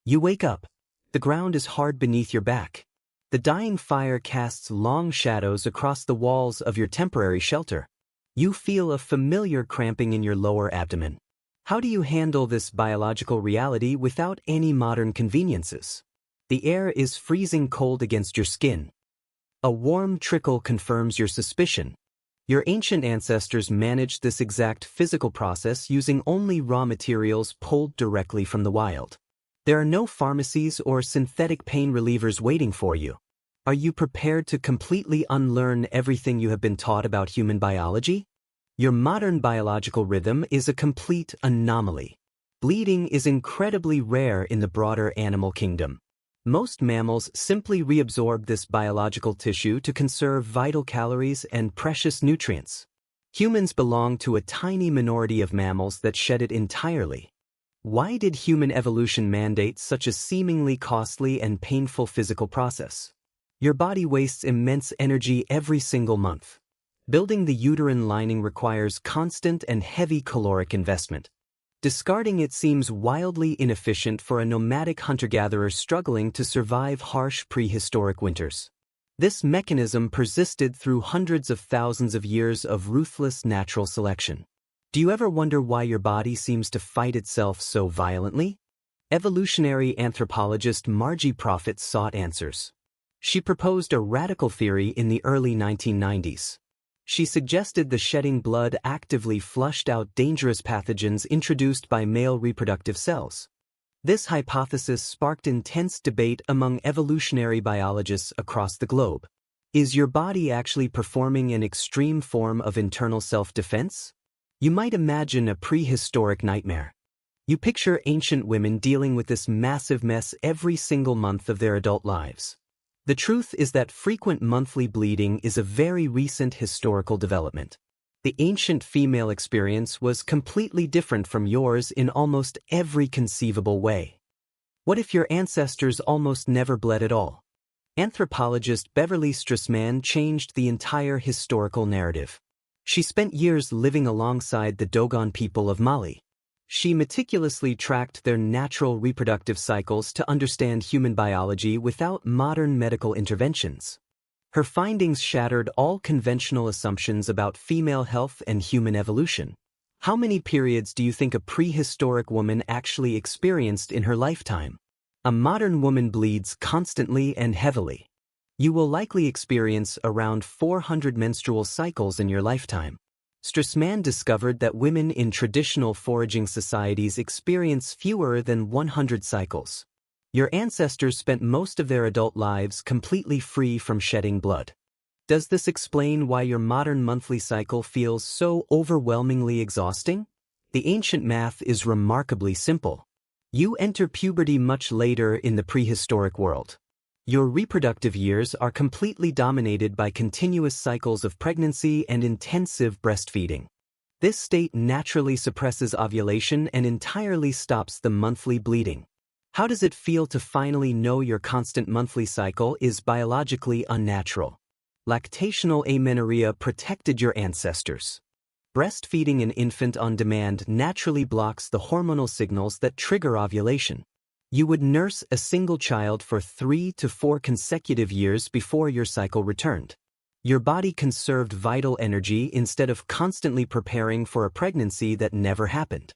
You wake up. The ground is hard beneath your back. The dying fire casts long shadows across the walls of your temporary shelter. You feel a familiar cramping in your lower abdomen. How do you handle this biological reality without any modern conveniences? The air is freezing cold against your skin. A warm trickle confirms your suspicion. Your ancient ancestors managed this exact physical process using only raw materials pulled directly from the wild. There are no pharmacies or synthetic pain relievers waiting for you. Are you prepared to completely unlearn everything you have been taught about human biology? Your modern biological rhythm is a complete anomaly. Bleeding is incredibly rare in the broader animal kingdom. Most mammals simply reabsorb this biological tissue to conserve vital calories and precious nutrients. Humans belong to a tiny minority of mammals that shed it entirely. Why did human evolution mandate such a seemingly costly and painful physical process? Your body wastes immense energy every single month. Building the uterine lining requires constant and heavy caloric investment. Discarding it seems wildly inefficient for a nomadic hunter-gatherer struggling to survive harsh prehistoric winters. This mechanism persisted through hundreds of thousands of years of ruthless natural selection. Do you ever wonder why your body seems to fight itself so violently? Evolutionary anthropologist Margie Profit sought answers. She proposed a radical theory in the early 1990s. She suggested the shedding blood actively flushed out dangerous pathogens introduced by male reproductive cells. This hypothesis sparked intense debate among evolutionary biologists across the globe. Is your body actually performing an extreme form of internal self-defense? You might imagine a prehistoric nightmare. You picture ancient women dealing with this massive mess every single month of their adult lives. The truth is that frequent monthly bleeding is a very recent historical development. The ancient female experience was completely different from yours in almost every conceivable way. What if your ancestors almost never bled at all? Anthropologist Beverly Strassman changed the entire historical narrative. She spent years living alongside the Dogon people of Mali. She meticulously tracked their natural reproductive cycles to understand human biology without modern medical interventions. Her findings shattered all conventional assumptions about female health and human evolution. How many periods do you think a prehistoric woman actually experienced in her lifetime? A modern woman bleeds constantly and heavily. You will likely experience around 400 menstrual cycles in your lifetime. Strassman discovered that women in traditional foraging societies experience fewer than 100 cycles. Your ancestors spent most of their adult lives completely free from shedding blood. Does this explain why your modern monthly cycle feels so overwhelmingly exhausting? The ancient math is remarkably simple. You enter puberty much later in the prehistoric world. Your reproductive years are completely dominated by continuous cycles of pregnancy and intensive breastfeeding. This state naturally suppresses ovulation and entirely stops the monthly bleeding. How does it feel to finally know your constant monthly cycle is biologically unnatural? Lactational amenorrhea protected your ancestors. Breastfeeding an infant on demand naturally blocks the hormonal signals that trigger ovulation. You would nurse a single child for 3 to 4 consecutive years before your cycle returned. Your body conserved vital energy instead of constantly preparing for a pregnancy that never happened.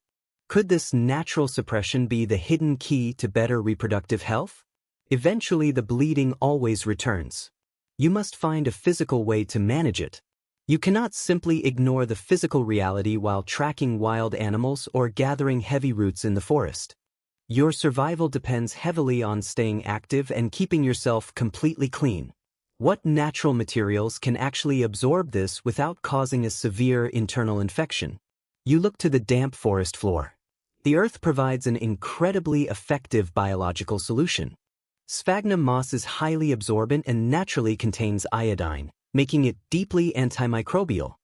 Could this natural suppression be the hidden key to better reproductive health? Eventually, the bleeding always returns. You must find a physical way to manage it. You cannot simply ignore the physical reality while tracking wild animals or gathering heavy roots in the forest. Your survival depends heavily on staying active and keeping yourself completely clean. What natural materials can actually absorb this without causing a severe internal infection? You look to the damp forest floor. The earth provides an incredibly effective biological solution. Sphagnum moss is highly absorbent and naturally contains iodine, making it deeply antimicrobial.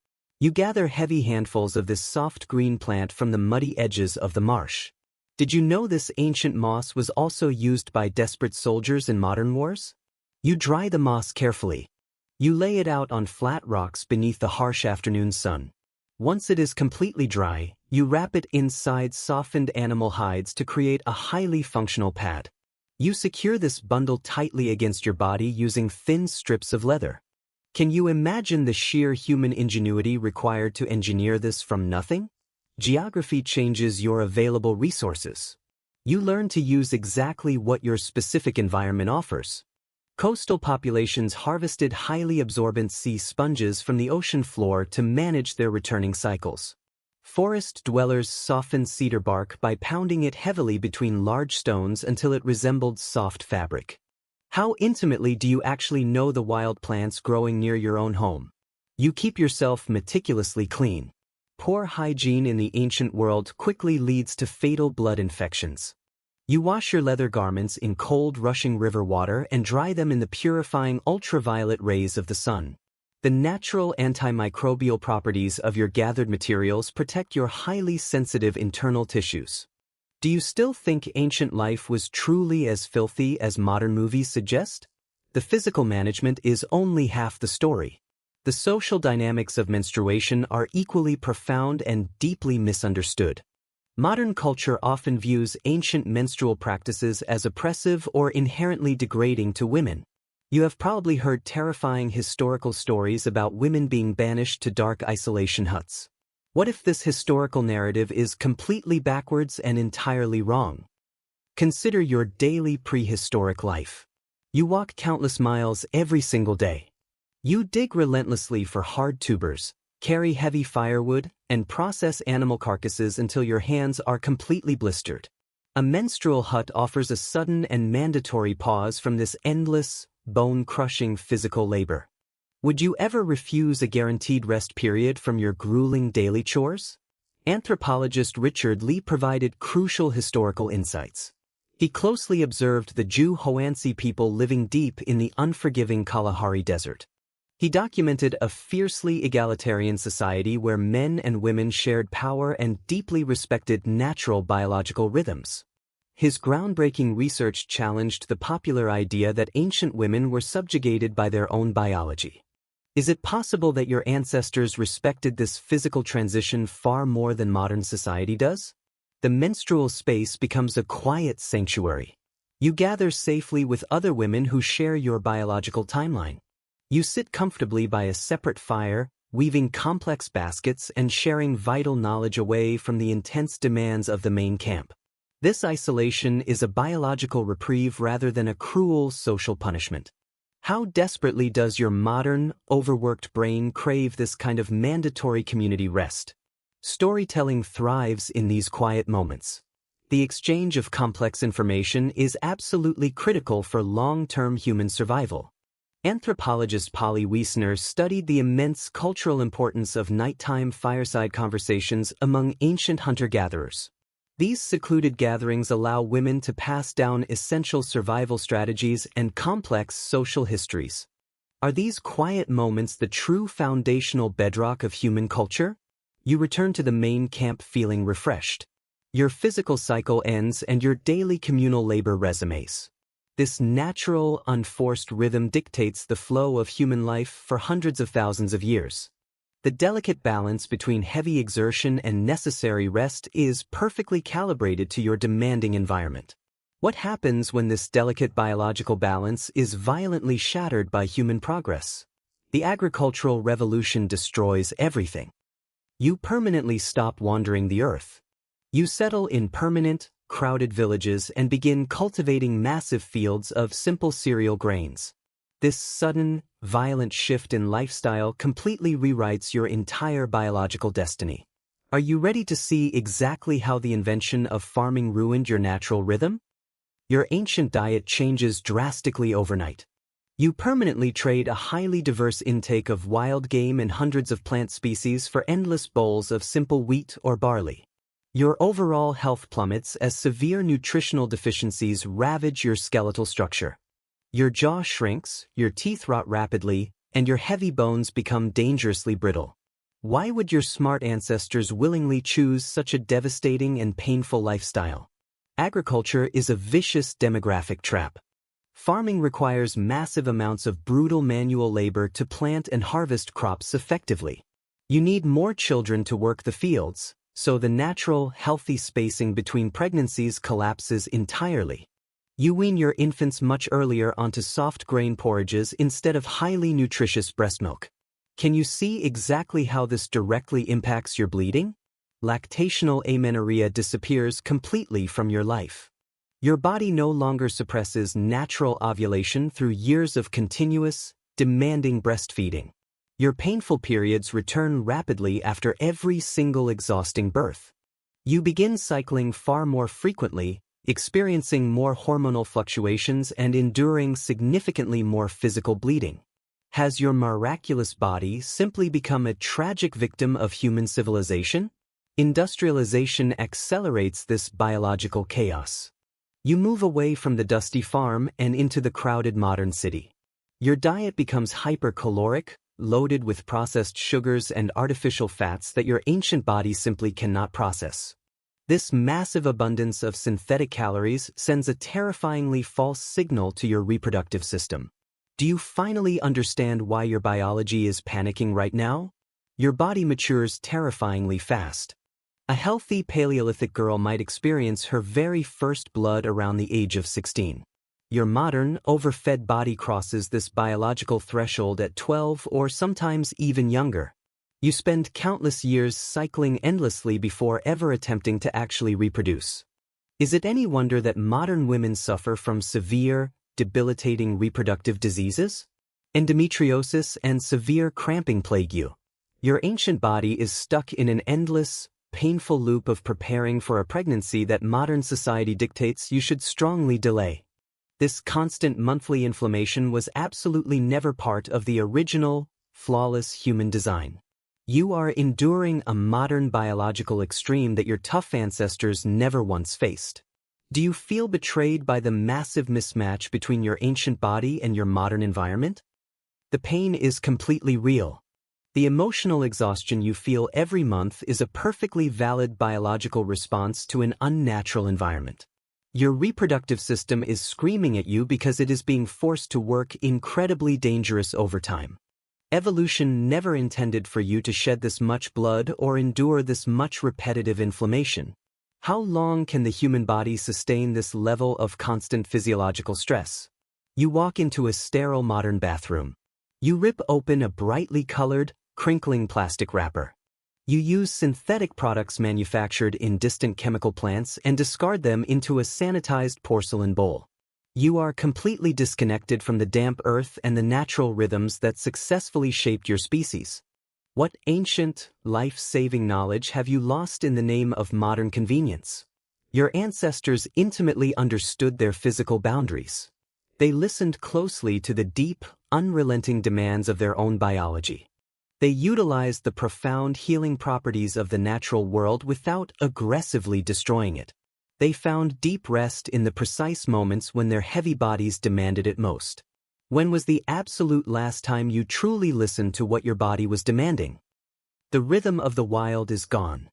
You gather heavy handfuls of this soft green plant from the muddy edges of the marsh. Did you know this ancient moss was also used by desperate soldiers in modern wars? You dry the moss carefully. You lay it out on flat rocks beneath the harsh afternoon sun. Once it is completely dry, you wrap it inside softened animal hides to create a highly functional pad. You secure this bundle tightly against your body using thin strips of leather. Can you imagine the sheer human ingenuity required to engineer this from nothing? Geography changes your available resources. You learn to use exactly what your specific environment offers. Coastal populations harvested highly absorbent sea sponges from the ocean floor to manage their returning cycles. Forest dwellers softened cedar bark by pounding it heavily between large stones until it resembled soft fabric. How intimately do you actually know the wild plants growing near your own home? You keep yourself meticulously clean. Poor hygiene in the ancient world quickly leads to fatal blood infections. You wash your leather garments in cold, rushing river water and dry them in the purifying ultraviolet rays of the sun. The natural antimicrobial properties of your gathered materials protect your highly sensitive internal tissues. Do you still think ancient life was truly as filthy as modern movies suggest? The physical management is only half the story. The social dynamics of menstruation are equally profound and deeply misunderstood. Modern culture often views ancient menstrual practices as oppressive or inherently degrading to women. You have probably heard terrifying historical stories about women being banished to dark isolation huts. What if this historical narrative is completely backwards and entirely wrong? Consider your daily prehistoric life. You walk countless miles every single day. You dig relentlessly for hard tubers, carry heavy firewood, and process animal carcasses until your hands are completely blistered. A menstrual hut offers a sudden and mandatory pause from this endless, bone-crushing physical labor. Would you ever refuse a guaranteed rest period from your grueling daily chores? Anthropologist Richard Lee provided crucial historical insights. He closely observed the Jew-Hoansi people living deep in the unforgiving Kalahari Desert. He documented a fiercely egalitarian society where men and women shared power and deeply respected natural biological rhythms. His groundbreaking research challenged the popular idea that ancient women were subjugated by their own biology. Is it possible that your ancestors respected this physical transition far more than modern society does? The menstrual space becomes a quiet sanctuary. You gather safely with other women who share your biological timeline. You sit comfortably by a separate fire, weaving complex baskets and sharing vital knowledge away from the intense demands of the main camp. This isolation is a biological reprieve rather than a cruel social punishment. How desperately does your modern, overworked brain crave this kind of mandatory community rest? Storytelling thrives in these quiet moments. The exchange of complex information is absolutely critical for long-term human survival. Anthropologist Polly Wiesner studied the immense cultural importance of nighttime fireside conversations among ancient hunter-gatherers. These secluded gatherings allow women to pass down essential survival strategies and complex social histories. Are these quiet moments the true foundational bedrock of human culture? You return to the main camp feeling refreshed. Your physical cycle ends and your daily communal labor resumes. This natural, unforced rhythm dictates the flow of human life for hundreds of thousands of years. The delicate balance between heavy exertion and necessary rest is perfectly calibrated to your demanding environment. What happens when this delicate biological balance is violently shattered by human progress? The agricultural revolution destroys everything. You permanently stop wandering the earth. You settle in permanent, crowded villages and begin cultivating massive fields of simple cereal grains. This sudden, violent shift in lifestyle completely rewrites your entire biological destiny. Are you ready to see exactly how the invention of farming ruined your natural rhythm? Your ancient diet changes drastically overnight. You permanently trade a highly diverse intake of wild game and hundreds of plant species for endless bowls of simple wheat or barley. Your overall health plummets as severe nutritional deficiencies ravage your skeletal structure. Your jaw shrinks, your teeth rot rapidly, and your heavy bones become dangerously brittle. Why would your smart ancestors willingly choose such a devastating and painful lifestyle? Agriculture is a vicious demographic trap. Farming requires massive amounts of brutal manual labor to plant and harvest crops effectively. You need more children to work the fields, so the natural, healthy spacing between pregnancies collapses entirely. You wean your infants much earlier onto soft grain porridges instead of highly nutritious breast milk. Can you see exactly how this directly impacts your bleeding? Lactational amenorrhea disappears completely from your life. Your body no longer suppresses natural ovulation through years of continuous, demanding breastfeeding. Your painful periods return rapidly after every single exhausting birth. You begin cycling far more frequently, experiencing more hormonal fluctuations and enduring significantly more physical bleeding. Has your miraculous body simply become a tragic victim of human civilization? Industrialization accelerates this biological chaos. You move away from the dusty farm and into the crowded modern city. Your diet becomes hypercaloric, loaded with processed sugars and artificial fats that your ancient body simply cannot process. This massive abundance of synthetic calories sends a terrifyingly false signal to your reproductive system. Do you finally understand why your biology is panicking right now? Your body matures terrifyingly fast. A healthy Paleolithic girl might experience her very first blood around the age of 16. Your modern, overfed body crosses this biological threshold at 12 or sometimes even younger. You spend countless years cycling endlessly before ever attempting to actually reproduce. Is it any wonder that modern women suffer from severe, debilitating reproductive diseases? Endometriosis and severe cramping plague you. Your ancient body is stuck in an endless, painful loop of preparing for a pregnancy that modern society dictates you should strongly delay. This constant monthly inflammation was absolutely never part of the original, flawless human design. You are enduring a modern biological extreme that your tough ancestors never once faced. Do you feel betrayed by the massive mismatch between your ancient body and your modern environment? The pain is completely real. The emotional exhaustion you feel every month is a perfectly valid biological response to an unnatural environment. Your reproductive system is screaming at you because it is being forced to work incredibly dangerous overtime. Evolution never intended for you to shed this much blood or endure this much repetitive inflammation. How long can the human body sustain this level of constant physiological stress? You walk into a sterile modern bathroom. You rip open a brightly colored, crinkling plastic wrapper. You use synthetic products manufactured in distant chemical plants and discard them into a sanitized porcelain bowl. You are completely disconnected from the damp earth and the natural rhythms that successfully shaped your species. What ancient, life-saving knowledge have you lost in the name of modern convenience? Your ancestors intimately understood their physical boundaries. They listened closely to the deep, unrelenting demands of their own biology. They utilized the profound healing properties of the natural world without aggressively destroying it. They found deep rest in the precise moments when their heavy bodies demanded it most. When was the absolute last time you truly listened to what your body was demanding? The rhythm of the wild is gone.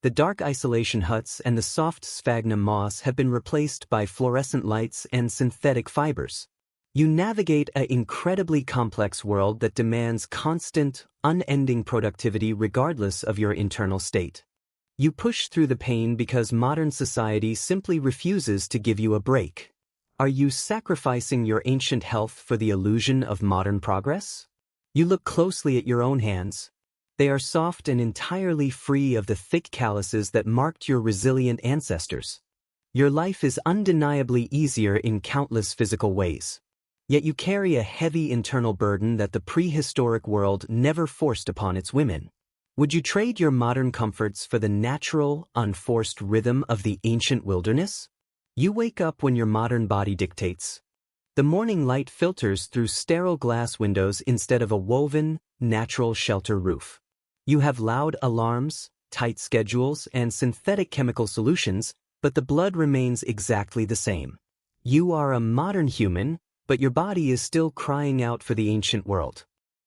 The dark isolation huts and the soft sphagnum moss have been replaced by fluorescent lights and synthetic fibers. You navigate an incredibly complex world that demands constant, unending productivity regardless of your internal state. You push through the pain because modern society simply refuses to give you a break. Are you sacrificing your ancient health for the illusion of modern progress? You look closely at your own hands. They are soft and entirely free of the thick calluses that marked your resilient ancestors. Your life is undeniably easier in countless physical ways. Yet you carry a heavy internal burden that the prehistoric world never forced upon its women. Would you trade your modern comforts for the natural, unforced rhythm of the ancient wilderness? You wake up when your modern body dictates. The morning light filters through sterile glass windows instead of a woven, natural shelter roof. You have loud alarms, tight schedules, and synthetic chemical solutions, but the blood remains exactly the same. You are a modern human, but your body is still crying out for the ancient world.